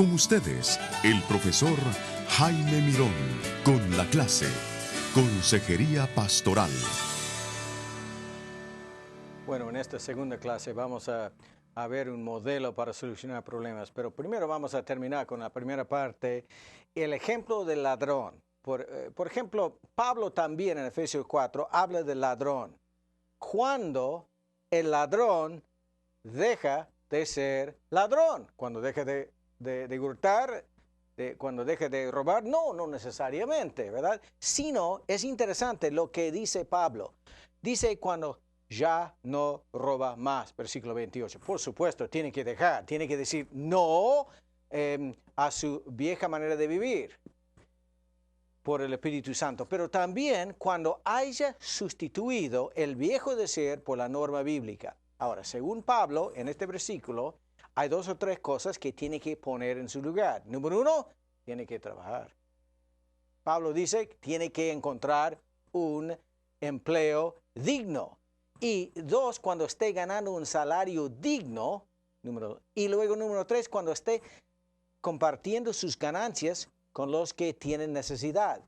Con ustedes, el profesor Jaime Mirón, con la clase Consejería Pastoral. Bueno, en esta segunda clase vamos a ver un modelo para solucionar problemas, pero primero vamos a terminar con la primera parte, el ejemplo del ladrón. Por ejemplo, Pablo también en Efesios 4 habla del ladrón. Cuando el ladrón deja de ser ladrón, cuando deja de hurtar, cuando deja de robar, no necesariamente, ¿verdad? Sino es interesante lo que dice Pablo. Dice cuando ya no roba más, versículo 28. Por supuesto, tiene que dejar, tiene que decir no a su vieja manera de vivir por el Espíritu Santo, pero también cuando haya sustituido el viejo desear por la norma bíblica. Ahora, según Pablo, en este versículo, hay 2 o 3 cosas que tiene que poner en su lugar. Número 1, tiene que trabajar. Pablo dice que tiene que encontrar un empleo digno. Y 2, cuando esté ganando un salario digno, y luego número 3, cuando esté compartiendo sus ganancias con los que tienen necesidad.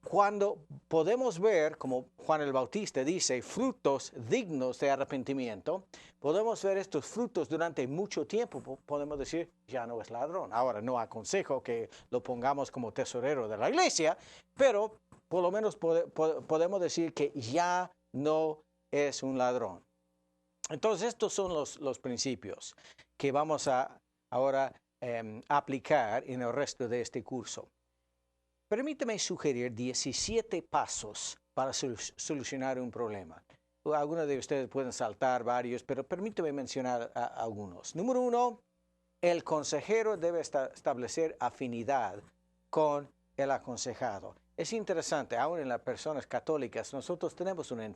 Cuando podemos ver, como Juan el Bautista dice, frutos dignos de arrepentimiento, podemos ver estos frutos durante mucho tiempo, podemos decir, ya no es ladrón. Ahora, no aconsejo que lo pongamos como tesorero de la iglesia, pero por lo menos podemos decir que ya no es un ladrón. Entonces, estos son los principios que vamos a ahora aplicar en el resto de este curso. Permítame sugerir 17 pasos para solucionar un problema. Algunos de ustedes pueden saltar varios, pero permítame mencionar algunos. Número 1, el consejero debe establecer afinidad con el aconsejado. Es interesante, aún en las personas católicas, nosotros tenemos una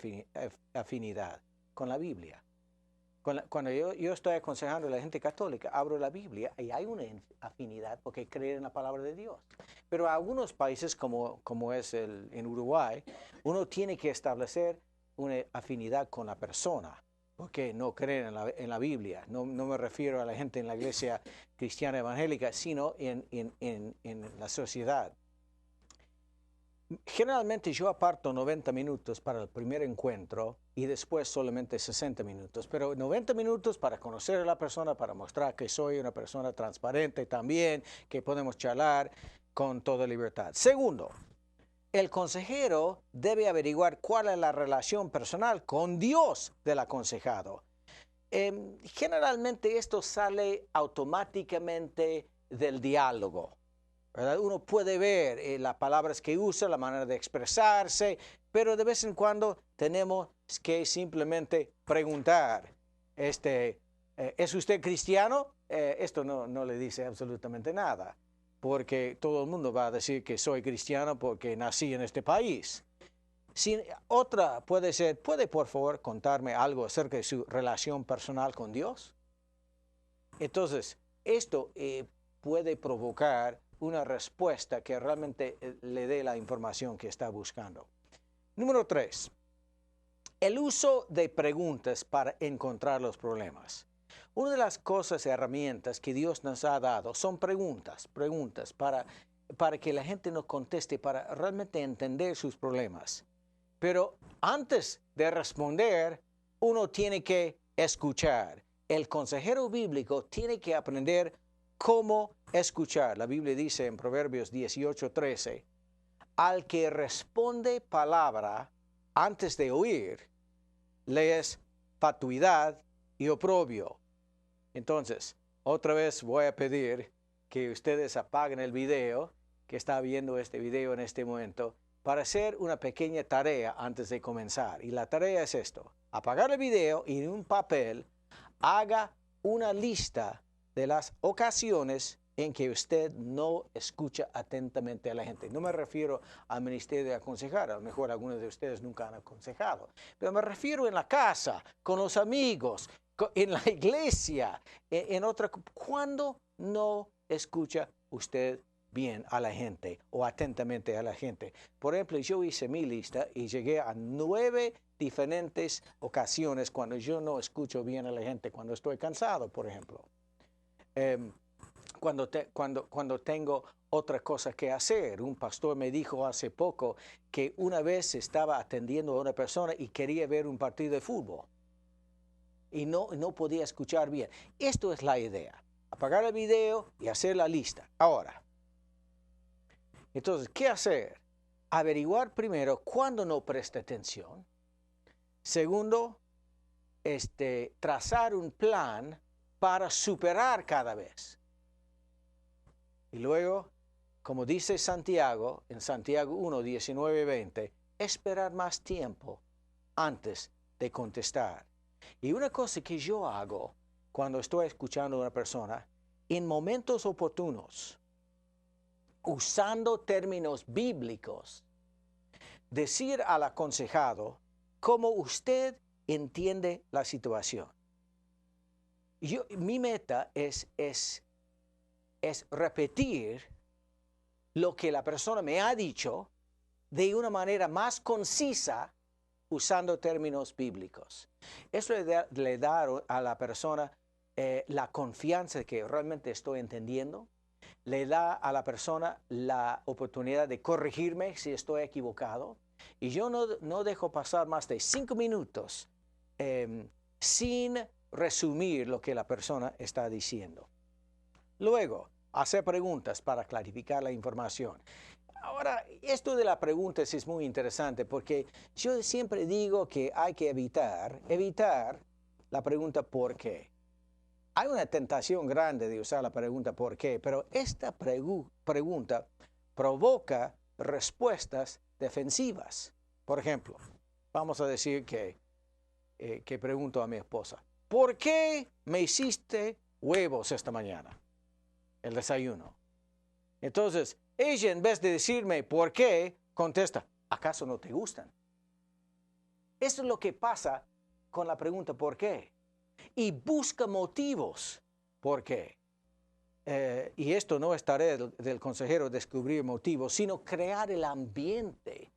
afinidad con la Biblia. Cuando yo estoy aconsejando a la gente católica, abro la Biblia y hay una afinidad porque creen en la palabra de Dios. Pero en algunos países, como es en Uruguay, uno tiene que establecer una afinidad con la persona, porque no creen en la Biblia. No me refiero a la gente en la iglesia cristiana evangélica, sino en la sociedad. Generalmente yo aparto 90 minutos para el primer encuentro y después solamente 60 minutos, pero 90 minutos para conocer a la persona, para mostrar que soy una persona transparente también, que podemos charlar con toda libertad. Segundo, el consejero debe averiguar cuál es la relación personal con Dios del aconsejado. Generalmente esto sale automáticamente del diálogo, ¿verdad? Uno puede ver las palabras que usa, la manera de expresarse, pero de vez en cuando tenemos que simplemente preguntar, ¿es usted cristiano? Esto no le dice absolutamente nada, porque todo el mundo va a decir que soy cristiano porque nací en este país. Otra puede ser, ¿puede por favor contarme algo acerca de su relación personal con Dios? Entonces, esto puede provocar una respuesta que realmente le dé la información que está buscando. Número 3, el uso de preguntas para encontrar los problemas. Una de las cosas, herramientas que Dios nos ha dado son preguntas para que la gente nos conteste, para realmente entender sus problemas. Pero antes de responder, uno tiene que escuchar. El consejero bíblico tiene que aprender cómo escuchar. La Biblia dice en Proverbios 18:13, al que responde palabra antes de oír, le es fatuidad y oprobio. Entonces, otra vez voy a pedir que ustedes apaguen el video, que está viendo este video en este momento, para hacer una pequeña tarea antes de comenzar. Y la tarea es esto: apagar el video y en un papel haga una lista de las ocasiones en que usted no escucha atentamente a la gente. No me refiero al ministerio de aconsejar, a lo mejor algunos de ustedes nunca han aconsejado, pero me refiero en la casa, con los amigos, en la iglesia, ¿cuándo no escucha usted bien a la gente o atentamente a la gente? Por ejemplo, yo hice mi lista y llegué a 9 diferentes ocasiones cuando yo no escucho bien a la gente, cuando estoy cansado, por ejemplo. cuando tengo otra cosa que hacer. Un pastor me dijo hace poco que una vez estaba atendiendo a una persona y quería ver un partido de fútbol y no podía escuchar bien. Esto es la idea. Apagar el video y hacer la lista. Ahora, entonces, ¿qué hacer? Averiguar primero cuándo no preste atención. Segundo, trazar un plan para superar cada vez. Y luego, como dice Santiago, en Santiago 1, 19, 20, esperar más tiempo antes de contestar. Y una cosa que yo hago cuando estoy escuchando a una persona, en momentos oportunos, usando términos bíblicos, decir al aconsejado cómo usted entiende la situación. Mi meta es repetir lo que la persona me ha dicho de una manera más concisa usando términos bíblicos. Eso le da a la persona la confianza de que realmente estoy entendiendo. Le da a la persona la oportunidad de corregirme si estoy equivocado. Y yo no dejo pasar más de 5 minutos sin resumir lo que la persona está diciendo. Luego, hacer preguntas para clarificar la información. Ahora, esto de las preguntas es muy interesante porque yo siempre digo que hay que evitar la pregunta ¿por qué? Hay una tentación grande de usar la pregunta ¿por qué? Pero esta pregunta provoca respuestas defensivas. Por ejemplo, vamos a decir que pregunto a mi esposa, ¿por qué me hiciste huevos esta mañana? El desayuno. Entonces, ella en vez de decirme ¿por qué? Contesta, ¿acaso no te gustan? Eso es lo que pasa con la pregunta ¿por qué? Y busca motivos ¿por qué? Y esto no es tarea del consejero descubrir motivos, sino crear el ambiente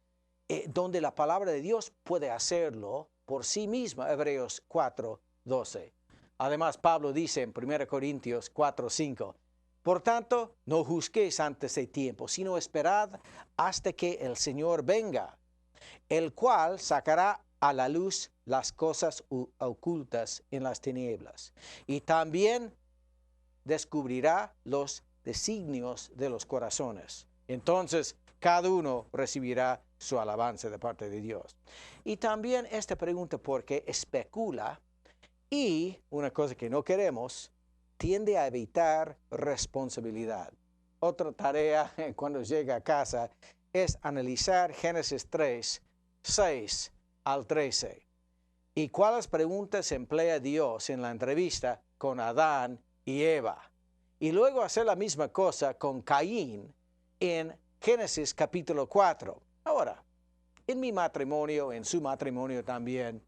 donde la palabra de Dios puede hacerlo por sí misma. Hebreos 4:12. Además, Pablo dice en 1 Corintios 4:5, por tanto, no juzguéis antes de tiempo, sino esperad hasta que el Señor venga, el cual sacará a la luz las cosas ocultas en las tinieblas, y también descubrirá los designios de los corazones. Entonces, cada uno recibirá su alabanza de parte de Dios. Y también esta pregunta porque especula y, una cosa que no queremos, tiende a evitar responsabilidad. Otra tarea cuando llega a casa es analizar Génesis 3, 6 al 13. ¿Y cuáles preguntas emplea Dios en la entrevista con Adán y Eva? Y luego hacer la misma cosa con Caín en Génesis capítulo 4. Ahora, en mi matrimonio, en su matrimonio también,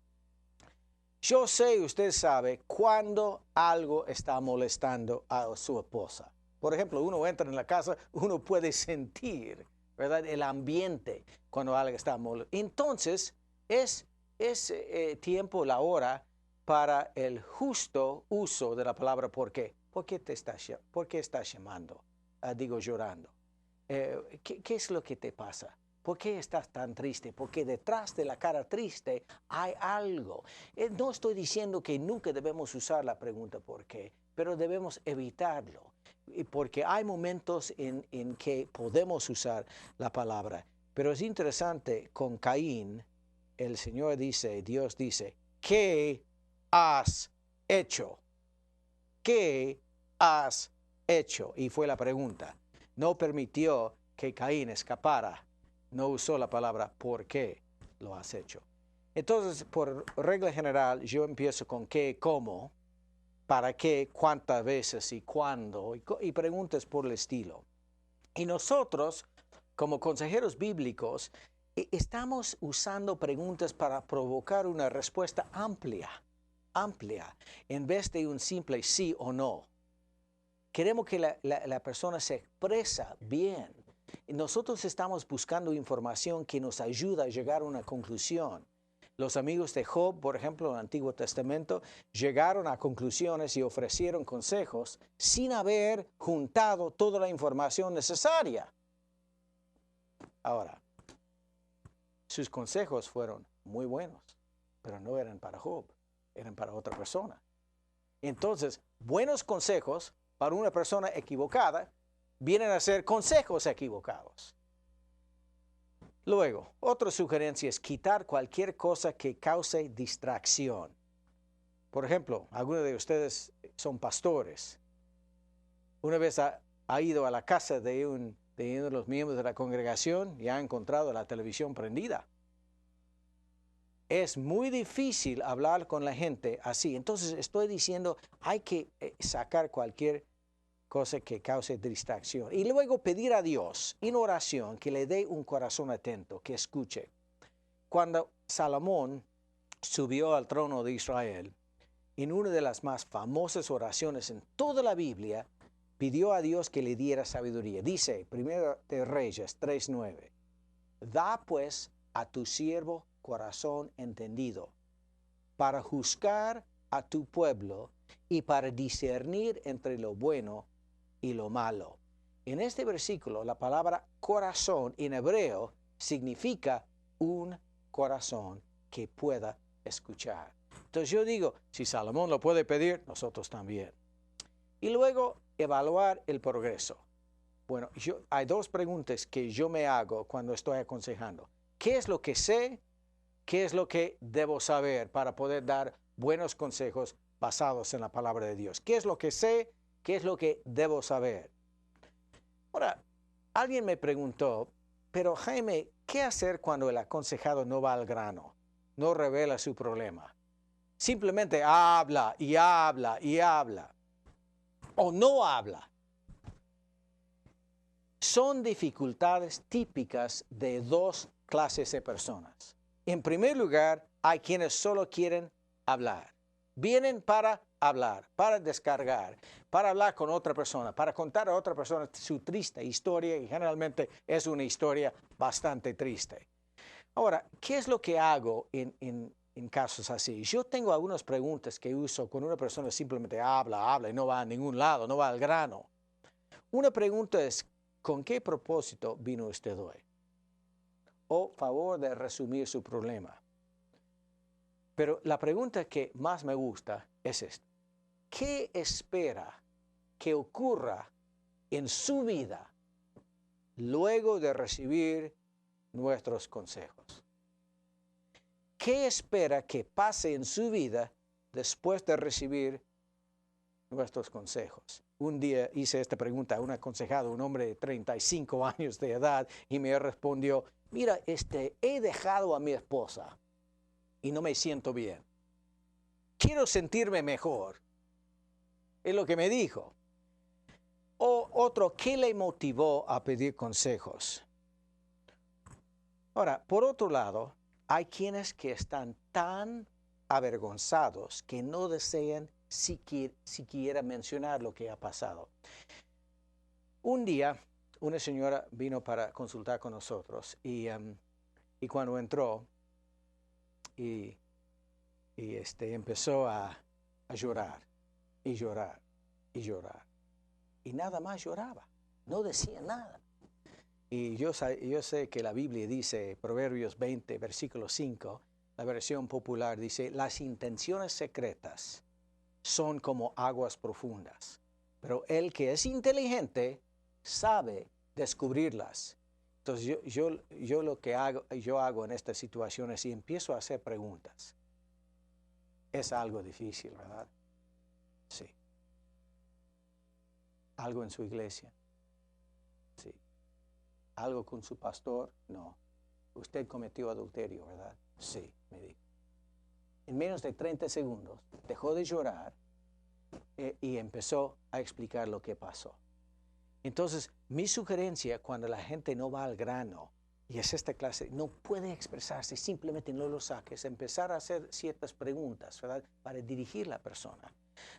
yo sé, usted sabe, cuando algo está molestando a su esposa. Por ejemplo, uno entra en la casa, uno puede sentir, ¿verdad?, el ambiente cuando algo está molestando. Entonces, es tiempo, la hora, para el justo uso de la palabra ¿por qué? ¿Por qué estás llamando? Llorando. ¿Qué es lo que te pasa? ¿Por qué estás tan triste? Porque detrás de la cara triste hay algo. No estoy diciendo que nunca debemos usar la pregunta ¿por qué? Pero debemos evitarlo. Porque hay momentos en que podemos usar la palabra. Pero es interesante, con Caín, el Señor dice, Dios dice, ¿qué has hecho? ¿Qué has hecho? Y fue la pregunta. No permitió que Caín escapara. No usó la palabra ¿por qué lo has hecho? Entonces, por regla general, yo empiezo con qué, cómo, para qué, cuántas veces y cuándo, y preguntas por el estilo. Y nosotros, como consejeros bíblicos, estamos usando preguntas para provocar una respuesta amplia, en vez de un simple sí o no. Queremos que la persona se expresa bien. Nosotros estamos buscando información que nos ayuda a llegar a una conclusión. Los amigos de Job, por ejemplo, en el Antiguo Testamento, llegaron a conclusiones y ofrecieron consejos sin haber juntado toda la información necesaria. Ahora, sus consejos fueron muy buenos, pero no eran para Job, eran para otra persona. Entonces, buenos consejos para una persona equivocada vienen a ser consejos equivocados. Luego, otra sugerencia es quitar cualquier cosa que cause distracción. Por ejemplo, algunos de ustedes son pastores. Una vez ha ido a la casa de uno de los miembros de la congregación y ha encontrado la televisión prendida. Es muy difícil hablar con la gente así. Entonces estoy diciendo, hay que sacar cualquier cosa que cause distracción. Y luego pedir a Dios en oración que le dé un corazón atento, que escuche. Cuando Salomón subió al trono de Israel, en una de las más famosas oraciones en toda la Biblia, pidió a Dios que le diera sabiduría. Dice, 1 de Reyes 3:9, da pues a tu siervo corazón entendido, para juzgar a tu pueblo y para discernir entre lo bueno y lo malo. En este versículo, la palabra corazón en hebreo significa un corazón que pueda escuchar. Entonces yo digo, si Salomón lo puede pedir, nosotros también. Y luego, evaluar el progreso. Bueno, hay dos preguntas que yo me hago cuando estoy aconsejando. ¿Qué es lo que sé? ¿Qué es lo que debo saber para poder dar buenos consejos basados en la palabra de Dios? ¿Qué es lo que sé? ¿Qué es lo que debo saber? Ahora, alguien me preguntó, pero Jaime, ¿qué hacer cuando el aconsejado no va al grano? No revela su problema. Simplemente habla y habla y habla. O no habla. Son dificultades típicas de dos clases de personas. En primer lugar, hay quienes solo quieren hablar. Vienen para hablar, para descargar, para hablar con otra persona, para contar a otra persona su triste historia, y generalmente es una historia bastante triste. Ahora, ¿qué es lo que hago en casos así? Yo tengo algunas preguntas que uso cuando una persona simplemente habla y no va a ningún lado, no va al grano. Una pregunta es, ¿con qué propósito vino usted hoy? O favor de resumir su problema. Pero la pregunta que más me gusta es esta. ¿Qué espera que ocurra en su vida luego de recibir nuestros consejos? ¿Qué espera que pase en su vida después de recibir nuestros consejos? Un día hice esta pregunta a un aconsejado, un hombre de 35 años de edad, y me respondió, mira, he dejado a mi esposa y no me siento bien. Quiero sentirme mejor. Es lo que me dijo. O otro, ¿qué le motivó a pedir consejos? Ahora, por otro lado, hay quienes que están tan avergonzados que no desean siquiera mencionar lo que ha pasado. Un día, una señora vino para consultar con nosotros y cuando entró y empezó a llorar y llorar y llorar. Y nada más lloraba, no decía nada. Y yo sé que la Biblia dice, Proverbios 20, versículo 5, la versión popular dice, las intenciones secretas son como aguas profundas, pero el que es inteligente sabe descubrirlas. Entonces yo lo que hago en estas situaciones y empiezo a hacer preguntas. Es algo difícil, ¿verdad? Sí. ¿Algo en su iglesia? Sí. ¿Algo con su pastor? No. ¿Usted cometió adulterio, verdad? Sí, me dijo. En menos de 30 segundos dejó de llorar y empezó a explicar lo que pasó. Entonces, mi sugerencia cuando la gente no va al grano, y es esta clase, no puede expresarse, simplemente no lo saques, empezar a hacer ciertas preguntas, ¿verdad? Para dirigir la persona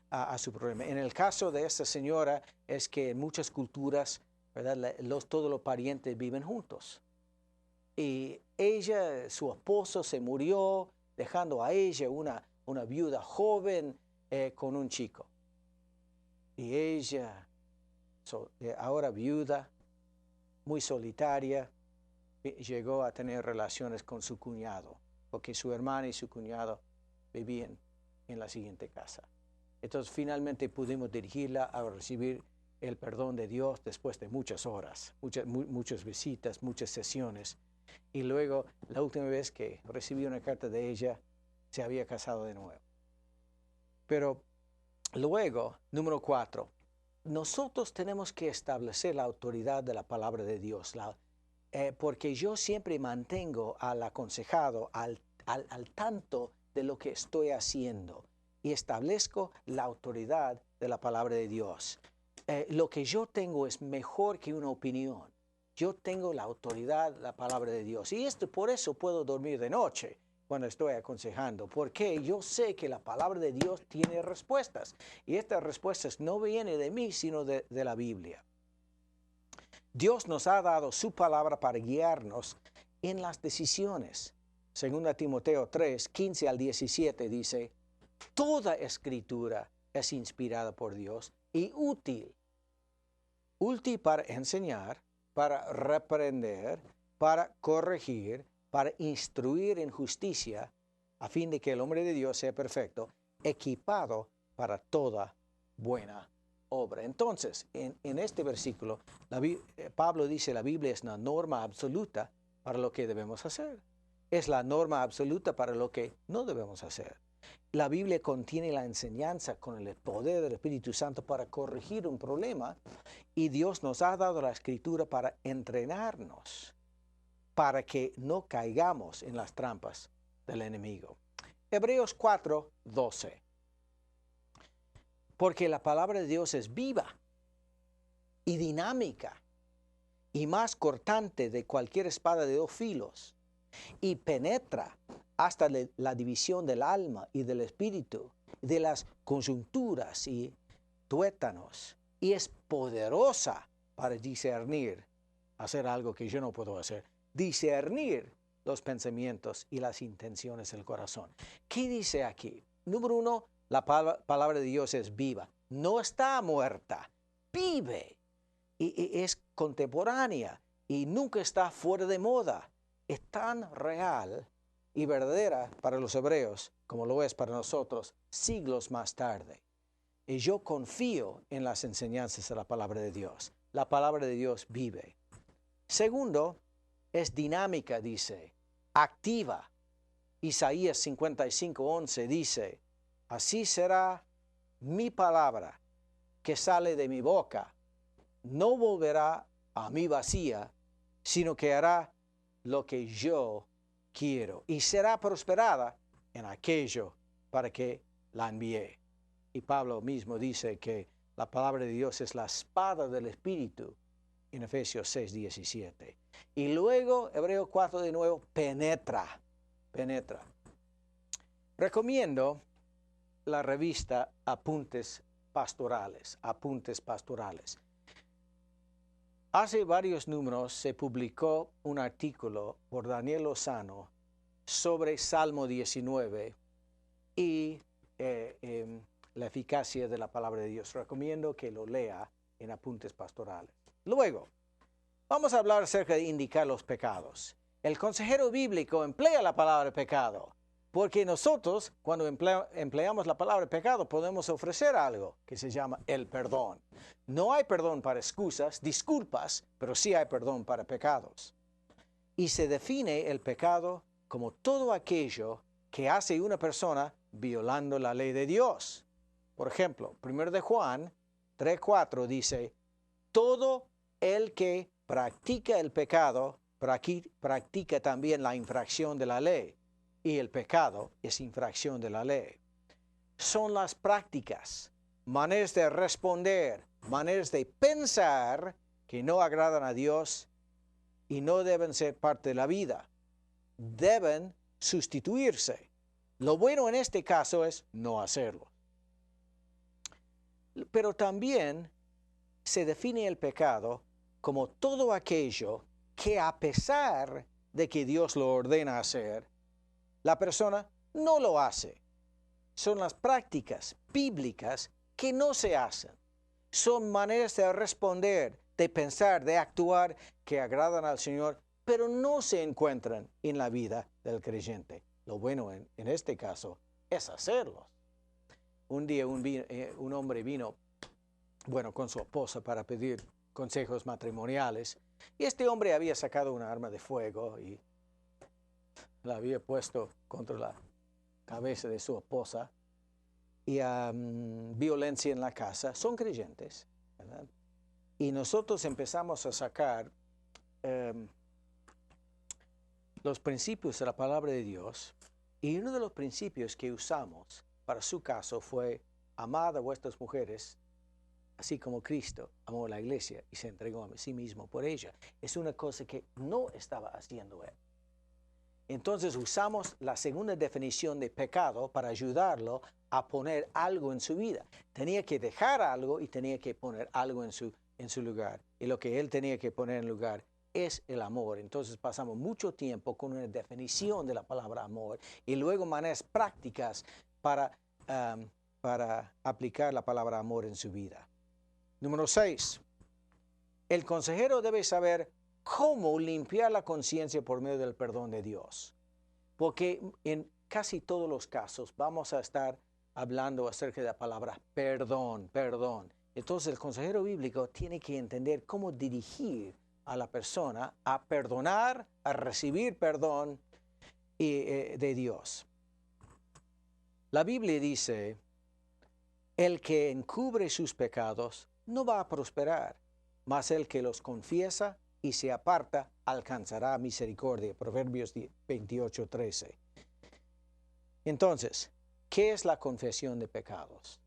a su problema. En el caso de esta señora es que en muchas culturas, ¿verdad? Todos los parientes viven juntos. Y ella, su esposo se murió, dejando a ella, una viuda joven, con un chico. Y ella, ahora viuda, muy solitaria, llegó a tener relaciones con su cuñado, porque su hermana y su cuñado vivían en la siguiente casa. Entonces finalmente pudimos dirigirla a recibir el perdón de Dios después de muchas horas, muchas visitas, muchas sesiones. Y luego, la última vez que recibí una carta de ella, se había casado de nuevo. Pero luego, número 4, nosotros tenemos que establecer la autoridad de la palabra de Dios, porque yo siempre mantengo al aconsejado al tanto de lo que estoy haciendo y establezco la autoridad de la palabra de Dios. Lo que yo tengo es mejor que una opinión. Yo tengo la autoridad de la palabra de Dios. Y por eso puedo dormir de noche cuando estoy aconsejando, porque yo sé que la palabra de Dios tiene respuestas. Y estas respuestas no vienen de mí, sino de la Biblia. Dios nos ha dado su palabra para guiarnos en las decisiones. 2 Timoteo 3, 15 al 17 dice, toda escritura es inspirada por Dios y útil para enseñar, para reprender, para corregir, para instruir en justicia, a fin de que el hombre de Dios sea perfecto, equipado para toda buena obra. Entonces, en este versículo, Pablo dice la Biblia es una norma absoluta para lo que debemos hacer. Es la norma absoluta para lo que no debemos hacer. La Biblia contiene la enseñanza con el poder del Espíritu Santo para corregir un problema y Dios nos ha dado la Escritura para entrenarnos, para que no caigamos en las trampas del enemigo. Hebreos 4, 12. Porque la palabra de Dios es viva y dinámica y más cortante de cualquier espada de 2 filos y penetra hasta la división del alma y del espíritu, de las conjunturas y tuétanos, y es poderosa para discernir, hacer algo que yo no puedo hacer, discernir los pensamientos y las intenciones del corazón. ¿Qué dice aquí? Número 1, la palabra de Dios es viva, no está muerta, vive, y es contemporánea, y nunca está fuera de moda. Es tan real y verdadera para los hebreos como lo es para nosotros siglos más tarde. Y yo confío en las enseñanzas de la palabra de Dios. La palabra de Dios vive. Segundo, es dinámica, dice, activa. Isaías 55:11 dice, así será mi palabra que sale de mi boca. No volverá a mí vacía, sino que hará lo que yo quiero y será prosperada en aquello para que la envié. Y Pablo mismo dice que la palabra de Dios es la espada del Espíritu en Efesios 6:17. Y luego, Hebreos 4 de nuevo, penetra. Recomiendo la revista Apuntes Pastorales. Hace varios números se publicó un artículo por Daniel Lozano sobre Salmo 19 y la eficacia de la palabra de Dios. Recomiendo que lo lea en Apuntes Pastorales. Luego, vamos a hablar acerca de indicar los pecados. El consejero bíblico emplea la palabra pecado, porque nosotros, cuando empleamos la palabra pecado, podemos ofrecer algo que se llama el perdón. No hay perdón para excusas, disculpas, pero sí hay perdón para pecados. Y se define el pecado como todo aquello que hace una persona violando la ley de Dios. Por ejemplo, 1 de Juan 3:4 dice, todo el que practica el pecado, practica también la infracción de la ley. Y el pecado es infracción de la ley. Son las prácticas, maneras de responder, maneras de pensar que no agradan a Dios y no deben ser parte de la vida. Deben sustituirse. Lo bueno en este caso es no hacerlo. Pero también se define el pecado como todo aquello que a pesar de que Dios lo ordena hacer, la persona no lo hace. Son las prácticas bíblicas que no se hacen. Son maneras de responder, de pensar, de actuar que agradan al Señor, pero no se encuentran en la vida del creyente. Lo bueno en este caso es hacerlos. Un día un hombre vino, con su esposa para pedir consejos matrimoniales. Y este hombre había sacado una arma de fuego y la había puesto contra la cabeza de su esposa. Y violencia en la casa. Son creyentes, ¿verdad? Y nosotros empezamos a sacar los principios de la palabra de Dios. Y uno de los principios que usamos para su caso fue: amad a vuestras mujeres, así como Cristo amó a la iglesia y se entregó a sí mismo por ella. Es una cosa que no estaba haciendo él. Entonces usamos la segunda definición de pecado para ayudarlo a poner algo en su vida. Tenía que dejar algo y tenía que poner algo en su lugar. Y lo que él tenía que poner en lugar es el amor. Entonces pasamos mucho tiempo con una definición de la palabra amor y luego maneras prácticas para aplicar la palabra amor en su vida. Número 6. El consejero debe saber cómo limpiar la conciencia por medio del perdón de Dios. Porque en casi todos los casos vamos a estar hablando acerca de la palabra perdón. Entonces el consejero bíblico tiene que entender cómo dirigir a la persona a perdonar, a recibir perdón de Dios. La Biblia dice: el que encubre sus pecados no va a prosperar, mas el que los confiesa y se aparta alcanzará misericordia. Proverbios 28:13. Entonces, ¿qué es la confesión de pecados?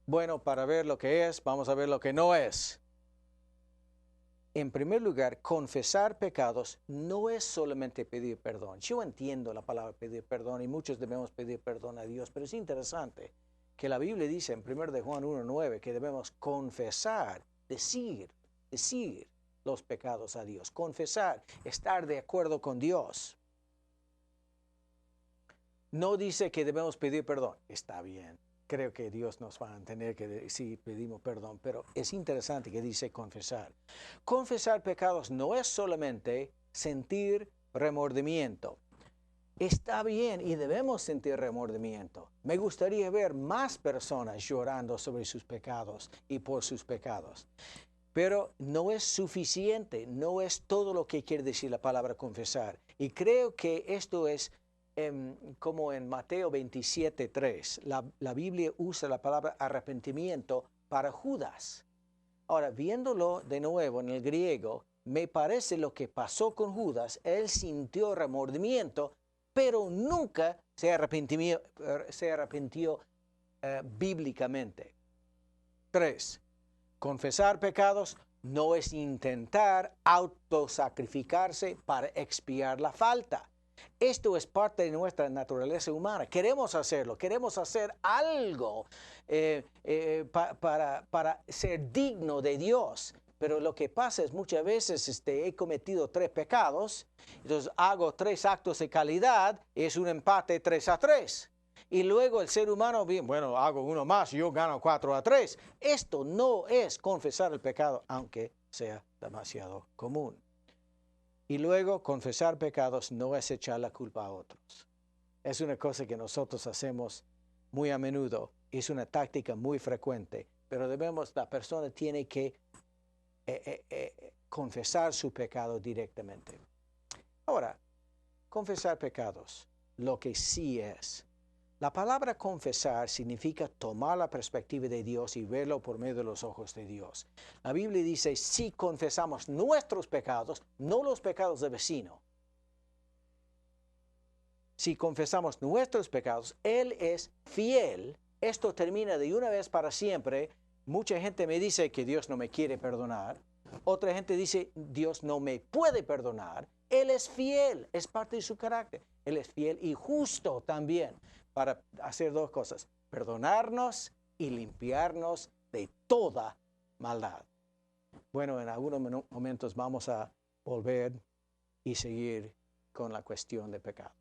Bueno, para ver lo que es, vamos a ver lo que no es. En primer lugar, confesar pecados no es solamente pedir perdón. Yo entiendo la palabra pedir perdón y muchos debemos pedir perdón a Dios, pero es interesante que la Biblia dice en 1 de Juan 1:9 que debemos confesar, decir los pecados a Dios. Confesar, estar de acuerdo con Dios. No dice que debemos pedir perdón. Está bien. Creo que Dios nos va a tener que decir pedimos perdón, pero es interesante que dice confesar. Confesar pecados no es solamente sentir remordimiento. Está bien y debemos sentir remordimiento. Me gustaría ver más personas llorando sobre sus pecados y por sus pecados. Pero no es suficiente, no es todo lo que quiere decir la palabra confesar. Y creo que esto es como en Mateo 27:3. La Biblia usa la palabra arrepentimiento para Judas. Ahora, viéndolo de nuevo en el griego, me parece lo que pasó con Judas. Él sintió remordimiento, pero nunca se arrepintió bíblicamente. 3. Confesar pecados no es intentar autosacrificarse para expiar la falta. Esto es parte de nuestra naturaleza humana. Queremos hacerlo, queremos hacer algo para ser digno de Dios. Pero lo que pasa es muchas veces he cometido 3 pecados, entonces hago 3 actos de calidad, es un empate 3-3. Y luego el ser humano, bien, bueno, hago uno más y yo gano 4-3. Esto no es confesar el pecado, aunque sea demasiado común. Y luego confesar pecados no es echar la culpa a otros. Es una cosa que nosotros hacemos muy a menudo, es una táctica muy frecuente, pero la persona tiene que confesar su pecado directamente. Ahora, confesar pecados, lo que sí es. La palabra confesar significa tomar la perspectiva de Dios y verlo por medio de los ojos de Dios. La Biblia dice, si confesamos nuestros pecados, no los pecados del vecino. Si confesamos nuestros pecados, Él es fiel. Esto termina de una vez para siempre. Mucha gente me dice que Dios no me quiere perdonar. Otra gente dice, Dios no me puede perdonar. Él es fiel, es parte de su carácter. Él es fiel y justo también para hacer 2 cosas, perdonarnos y limpiarnos de toda maldad. Bueno, en algunos momentos vamos a volver y seguir con la cuestión de pecado.